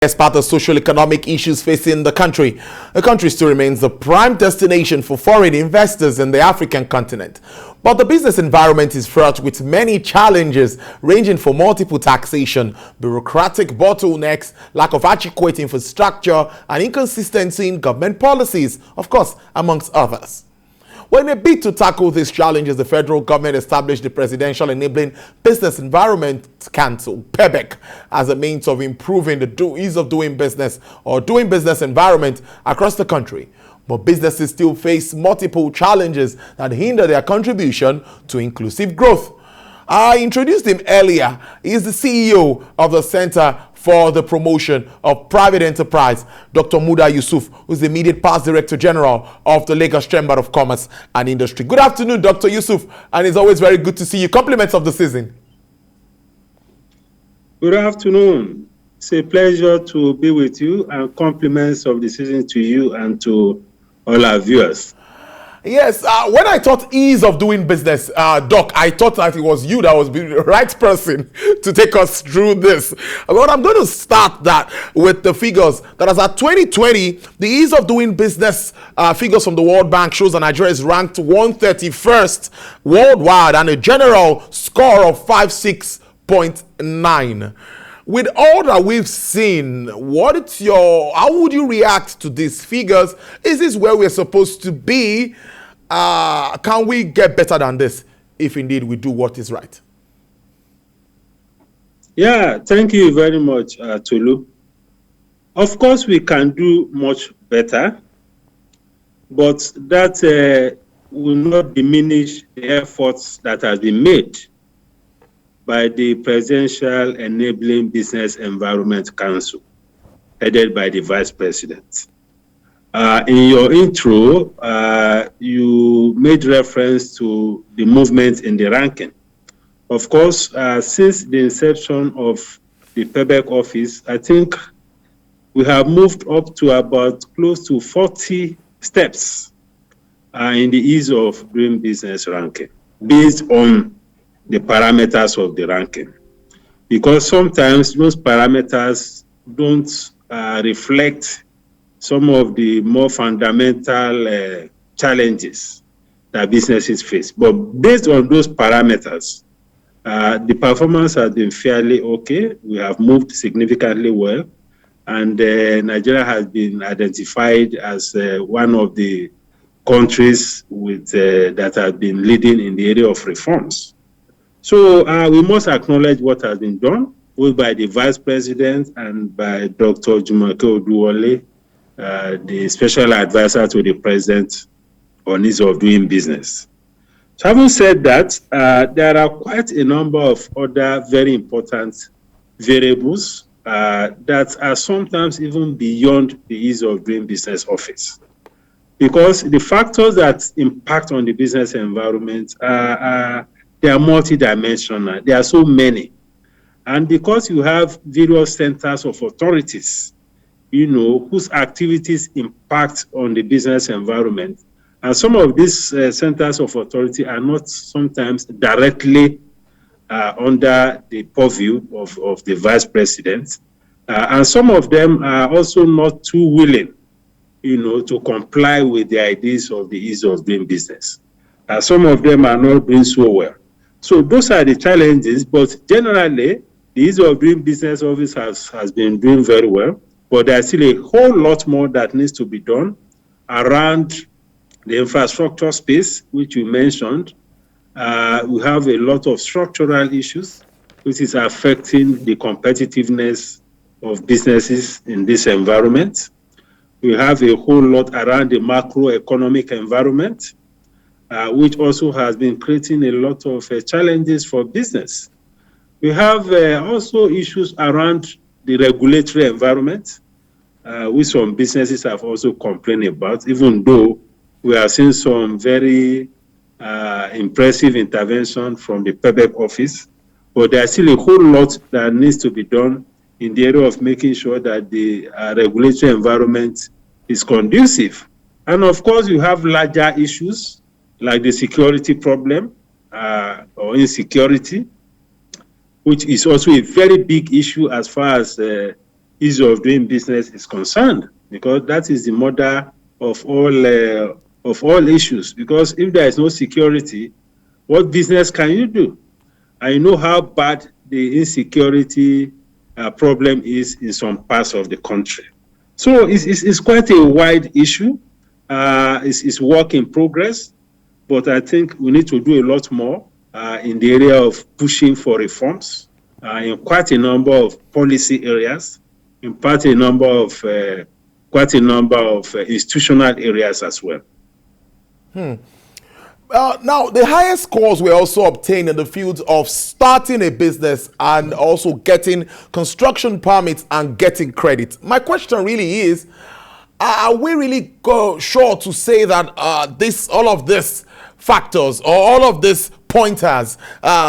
Despite the social-economic issues facing the country still remains the prime destination for foreign investors in the African continent. But the business environment is fraught with many challenges ranging from multiple taxation, bureaucratic bottlenecks, lack of adequate infrastructure, and inconsistency in government policies, of course, amongst others. Well, in a bid to tackle these challenges, the federal government established the Presidential Enabling Business Environment Council, PEBEC, as a means of improving the ease of doing business or doing business environment across the country. But businesses still face multiple challenges that hinder their contribution to inclusive growth. I introduced him earlier. He is the CEO of the Center for the Promotion of Private Enterprise, Dr. Muda Yusuf, who is the immediate past Director General of the Lagos Chamber of Commerce and Industry. Good afternoon, Dr. Yusuf, and it's always very good to see you. Compliments of the season. Good afternoon. It's a pleasure to be with you, and compliments of the season to you and to all our viewers. Yes, when I thought ease of doing business, Doc, I thought that it was you that was the right person to take us through this. But I'm going to start that with the figures that as at 2020, the ease of doing business figures from the World Bank shows that Nigeria is ranked 131st worldwide and a general score of 56.9. With all that we've seen, how would you react to these figures? Is this where we're supposed to be? Can we get better than this if indeed we do what is right? Yeah, thank you very much, Tolu. Of course, we can do much better, but that will not diminish the efforts that have been made by the Presidential Enabling Business Environment Council, headed by the Vice President. In your intro, you made reference to the movement in the ranking. Of course, since the inception of the PEBEC office, I think we have moved up to about close to 40 steps in the ease of doing business ranking, based on the parameters of the ranking, because sometimes those parameters don't reflect some of the more fundamental challenges that businesses face. But based on those parameters, the performance has been fairly okay. We have moved significantly well, and Nigeria has been identified as one of the countries that have been leading in the area of reforms. So we must acknowledge what has been done, both by the Vice President and by Dr. Jumoke Oduwole, the Special Advisor to the President on ease of doing business. So having said that, there are quite a number of other very important variables that are sometimes even beyond the ease of doing business office. Because the factors that impact on the business environment they are multidimensional. There are so many. And because you have various centers of authorities, whose activities impact on the business environment, and some of these centers of authority are not sometimes directly under the purview of the Vice President, and some of them are also not too willing, to comply with the ideas of the ease of doing business. Some of them are not doing so well. So those are the challenges, but generally, the ease of doing business office has been doing very well, but there's still a whole lot more that needs to be done around the infrastructure space, which you mentioned. We have a lot of structural issues, which is affecting the competitiveness of businesses in this environment. We have a whole lot around the macroeconomic environment, which also has been creating a lot of challenges for business. We have also issues around the regulatory environment, which some businesses have also complained about, even though we are seeing some very impressive intervention from the PEBEC office. But there's still a whole lot that needs to be done in the area of making sure that the regulatory environment is conducive. And of course, you have larger issues like the security problem or insecurity, which is also a very big issue as far as ease of doing business is concerned, because that is the mother of all issues. Because if there is no security, what business can you do? And you know how bad the insecurity problem is in some parts of the country. So it's quite a wide issue. It's work in progress, but I think we need to do a lot more in the area of pushing for reforms in quite a number of policy areas, in quite a number of institutional areas as well. Now, the highest scores were also obtained in the fields of starting a business and also getting construction permits and getting credit. My question really is, are we really sure to say that all of these factors or all of these pointers,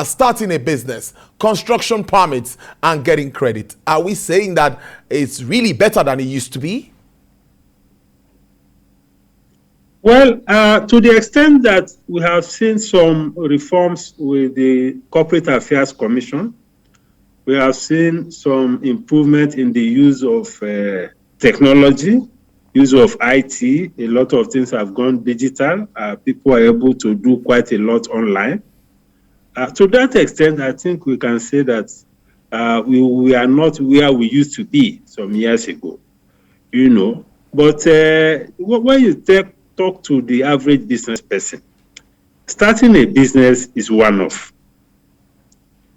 starting a business, construction permits, and getting credit, are we saying that it's really better than it used to be? Well, to the extent that we have seen some reforms with the Corporate Affairs Commission, we have seen some improvement in the use of technology, use of IT. A lot of things have gone digital. People are able to do quite a lot online. To that extent, I think we can say that we are not where we used to be some years ago, you know. But when you talk to the average business person, starting a business is one-off.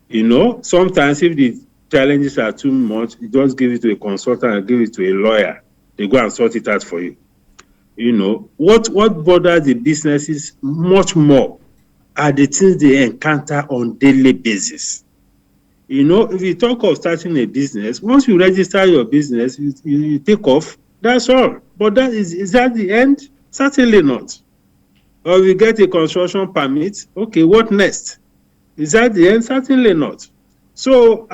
You know, sometimes if the challenges are too much, you just give it to a consultant and give it to a lawyer. They go and sort it out for you. You know, what bothers the businesses much more are the things they encounter on daily basis. You know, if you talk of starting a business, once you register your business, you take off, that's all. But is that the end? Certainly not. Or we get a construction permit, okay, what next? Is that the end? Certainly not. So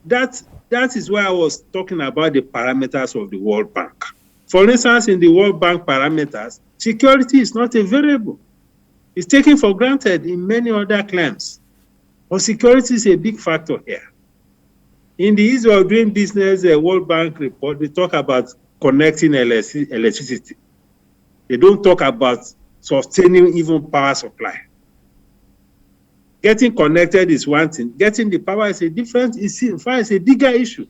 that is why I was talking about the parameters of the World Bank. For instance, in the World Bank parameters, security is not a variable. It's taken for granted in many other claims. But security is a big factor here. In the ease of doing business, the World Bank report, they talk about connecting electricity. They don't talk about sustaining even power supply. Getting connected is one thing. Getting the power is a different, it's a bigger issue.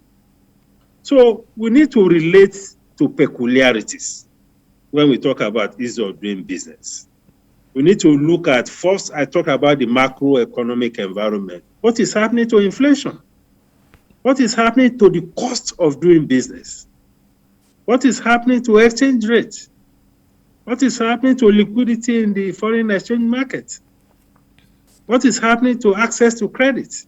So we need to relate to peculiarities when we talk about ease of doing business. We need to look at, first, I talk about the macroeconomic environment. What is happening to inflation? What is happening to the cost of doing business? What is happening to exchange rates? What is happening to liquidity in the foreign exchange market? What is happening to access to credit?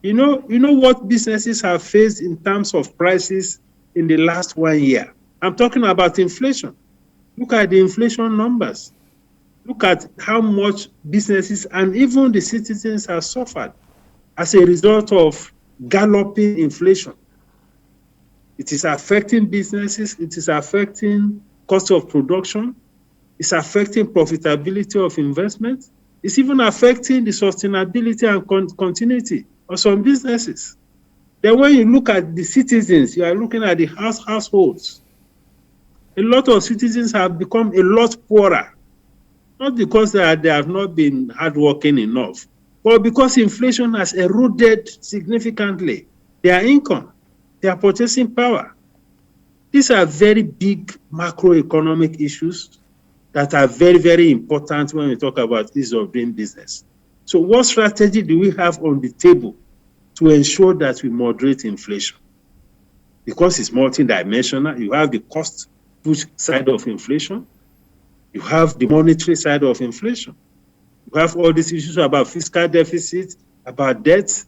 You know what businesses have faced in terms of prices in the last 1 year? I'm talking about inflation. Look at the inflation numbers. Look at how much businesses and even the citizens have suffered as a result of galloping inflation. It is affecting businesses. It is affecting cost of production. It's affecting profitability of investment. It's even affecting the sustainability and continuity of some businesses. Then when you look at the citizens, you are looking at the households. A lot of citizens have become a lot poorer, not because they have not been hardworking enough, but because inflation has eroded significantly their income, their purchasing power. These are very big macroeconomic issues that are very, very important when we talk about ease of doing business. So what strategy do we have on the table to ensure that we moderate inflation? Because it's multidimensional. You have the cost push side of inflation. You have the monetary side of inflation. You have all these issues about fiscal deficit, about debt,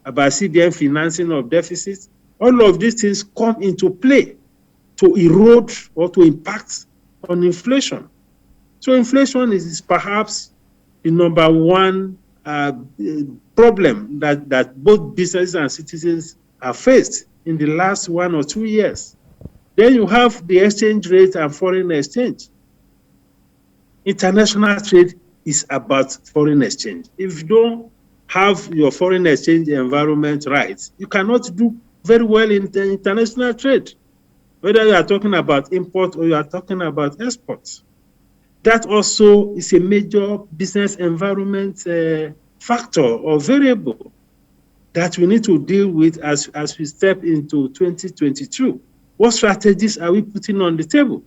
about CBN financing of deficits. All of these things come into play to erode or to impact on inflation. So inflation is perhaps the number one problem that both businesses and citizens have faced in the last 1 or 2 years. Then you have the exchange rate and foreign exchange. International trade is about foreign exchange. If you don't have your foreign exchange environment right, you cannot do very well in the international trade, whether you are talking about import or you are talking about exports. That also is a major business environment factor or variable that we need to deal with as we step into 2022. What strategies are we putting on the table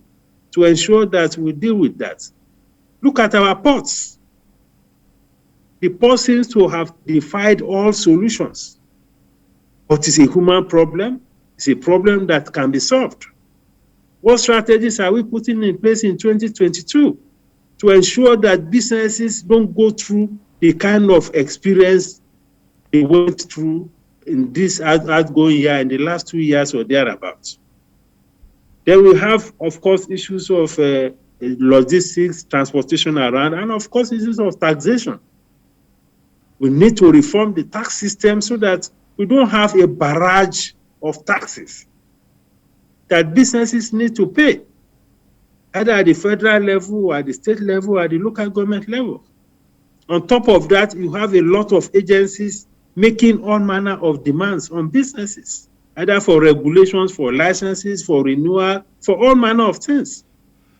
to ensure that we deal with that? Look at our ports. The port seems to have defied all solutions. But it's a human problem. It's a problem that can be solved. What strategies are we putting in place in 2022 to ensure that businesses don't go through the kind of experience they went through in this outgoing year, in the last 2 years or thereabouts? Then we have, of course, issues of logistics, transportation around, and of course, issues of taxation. We need to reform the tax system so that we don't have a barrage of taxes that businesses need to pay, either at the federal level or at the state level or at the local government level. On top of that, you have a lot of agencies making all manner of demands on businesses, either for regulations, for licenses, for renewal, for all manner of things.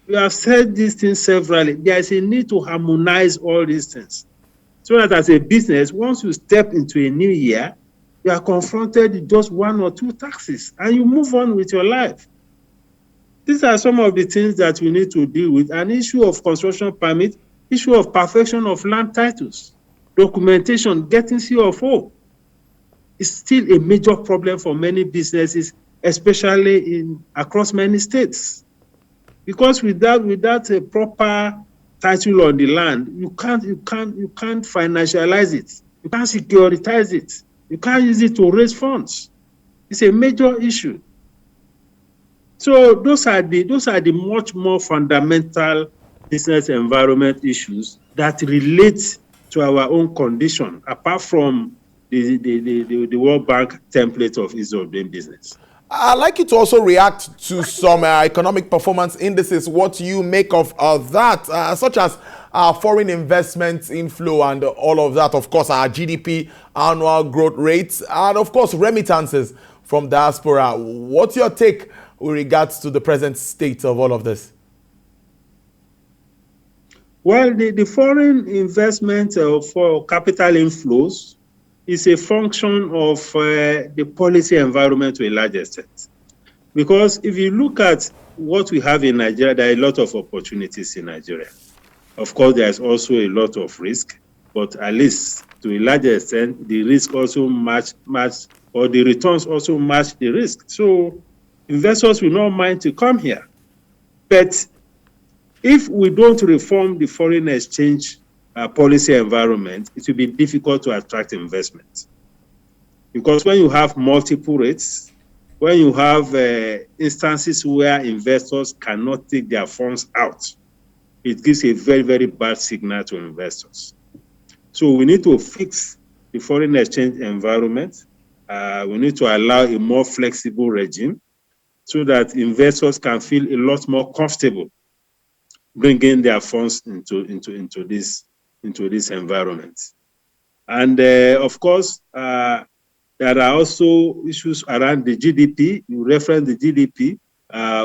We have said these things severally. There is a need to harmonize all these things so that as a business, once you step into a new year, you are confronted with just 1 or 2 taxes and you move on with your life. These are some of the things that we need to deal with. An issue of construction permit, issue of perfection of land titles, documentation, getting CFO is still a major problem for many businesses, especially across many states. Because without a proper title on the land, you can't financialize it. You can't securitize it. You can't use it to raise funds. It's a major issue. So those are the much more fundamental business environment issues that relate to our own condition, apart from the World Bank template of ease of doing business. I'd like you to also react to some economic performance indices, what you make of that, such as foreign investment inflow and all of that, of course, our GDP annual growth rates, and of course, remittances from diaspora. What's your take with regards to the present state of all of this? Well, the foreign investment for capital inflows is a function of the policy environment to a large extent. Because if you look at what we have in Nigeria, there are a lot of opportunities in Nigeria. Of course, there's also a lot of risk, but at least to a large extent, the risk also match, or the returns also match the risk. So investors will not mind to come here. But if we don't reform the foreign exchange policy environment, it will be difficult to attract investment. Because when you have multiple rates, when you have instances where investors cannot take their funds out, it gives a very, very bad signal to investors. So we need to fix the foreign exchange environment. We need to allow a more flexible regime so that investors can feel a lot more comfortable bringing their funds into this environment. And of course, there are also issues around the GDP. You reference the GDP.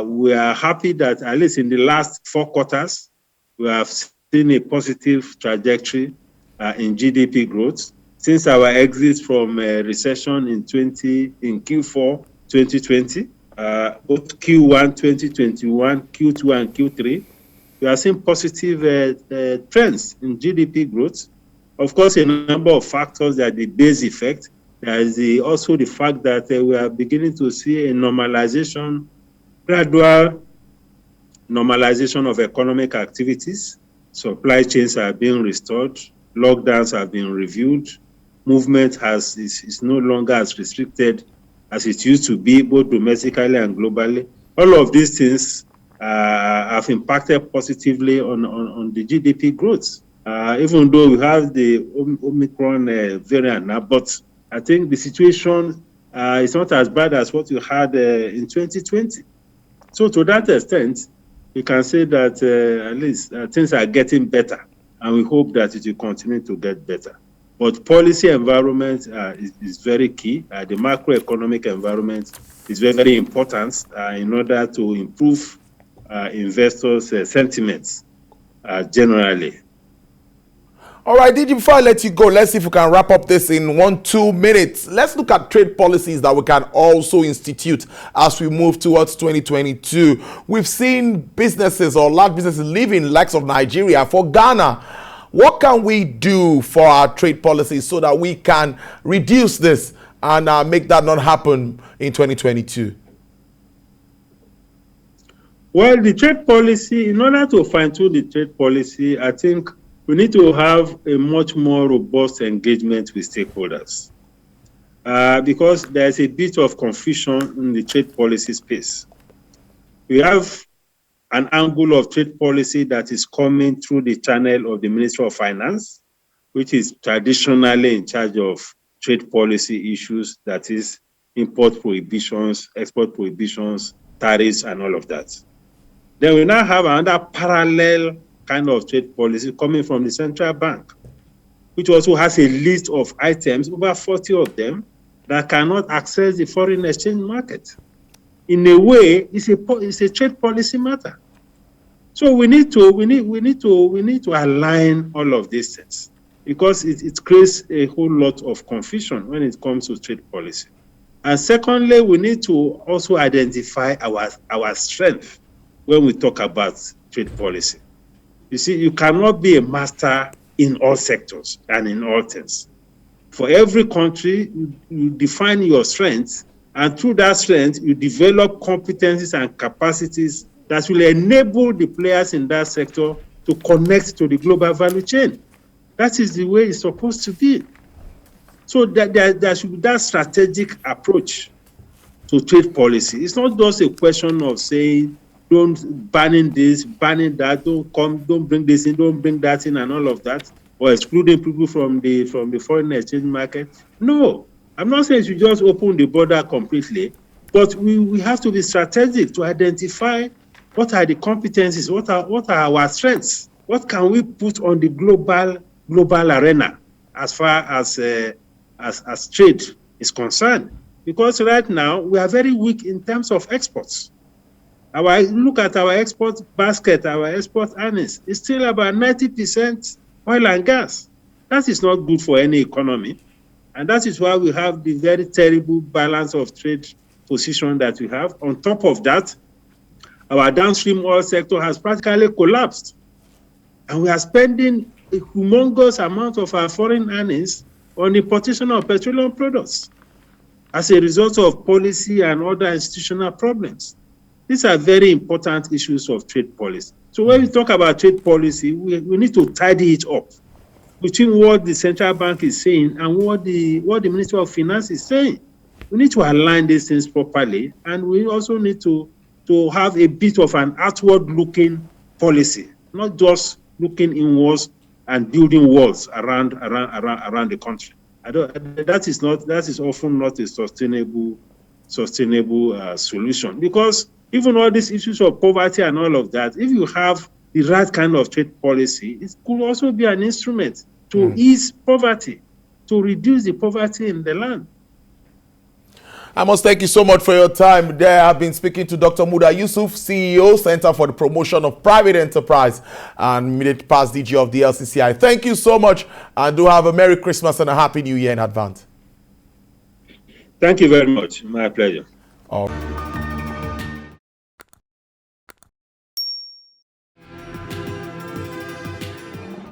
We are happy that at least in the last 4 quarters, we have seen a positive trajectory in GDP growth since our exit from recession in Q4 2020, both Q1 2021, Q2 and Q3. We are seeing positive trends in GDP growth. Of course, a number of factors that the base effect. There is also the fact that we are beginning to see a normalization, gradual normalization of economic activities. Supply chains are being restored. Lockdowns have been reviewed. Movement is no longer as restricted as it used to be, both domestically and globally. All of these things have impacted positively on the GDP growth, even though we have the Omicron variant now. But I think the situation is not as bad as what you had in 2020. So to that extent, we can say that at least things are getting better, and we hope that it will continue to get better. But policy environment is very key. The macroeconomic environment is very, very important in order to improve investors' sentiments generally. All right, Didi, before I let you go, let's see if we can wrap up this in 1-2 minutes. Let's look at trade policies that we can also institute as we move towards 2022. We've seen businesses or large businesses leaving likes of Nigeria for Ghana. What can we do for our trade policies so that we can reduce this and make that not happen in 2022? Well, the trade policy, in order to fine-tune the trade policy, I think we need to have a much more robust engagement with stakeholders because there's a bit of confusion in the trade policy space. We have an angle of trade policy that is coming through the channel of the Ministry of Finance, which is traditionally in charge of trade policy issues, that is import prohibitions, export prohibitions, tariffs, and all of that. Then we now have another parallel kind of trade policy coming from the central bank, which also has a list of items, over 40 of them, that cannot access the foreign exchange market. In a way, it's a trade policy matter. So we need to align all of these things because it creates a whole lot of confusion when it comes to trade policy. And secondly, we need to also identify our strength when we talk about trade policy. You see, you cannot be a master in all sectors and in all things. For every country, you define your strengths, and through that strength, you develop competencies and capacities that will enable the players in that sector to connect to the global value chain. That is the way it's supposed to be. So there should be that strategic approach to trade policy. It's not just a question of saying, don't banning this, banning that, don't bring this in, don't bring that in, and all of that, or excluding people from the foreign exchange market. No, I'm not saying you just open the border completely, but we have to be strategic to identify what are the competencies, what are our strengths, what can we put on the global arena as far as trade is concerned. Because right now we are very weak in terms of exports. Look at our export basket, our export earnings. It's still about 90% oil and gas. That is not good for any economy. And that is why we have the very terrible balance of trade position that we have. On top of that, our downstream oil sector has practically collapsed. And we are spending a humongous amount of our foreign earnings on importation of petroleum products as a result of policy and other institutional problems. These are very important issues of trade policy. So when we talk about trade policy, we need to tidy it up between what the central bank is saying and what the Ministry of Finance is saying. We need to align these things properly, and we also need to have a bit of an outward-looking policy, not just looking inwards and building walls around the country. That is often not a sustainable solution, because even all these issues of poverty and all of that, if you have the right kind of trade policy, it could also be an instrument to ease poverty, to reduce the poverty in the land. I must thank you so much for your time. There, I've been speaking to Dr. Muda Yusuf, CEO, Center for the Promotion of Private Enterprise and immediate past DG of the LCCI. Thank you so much, and do have a Merry Christmas and a Happy New Year in advance. Thank you very much. My pleasure. All right.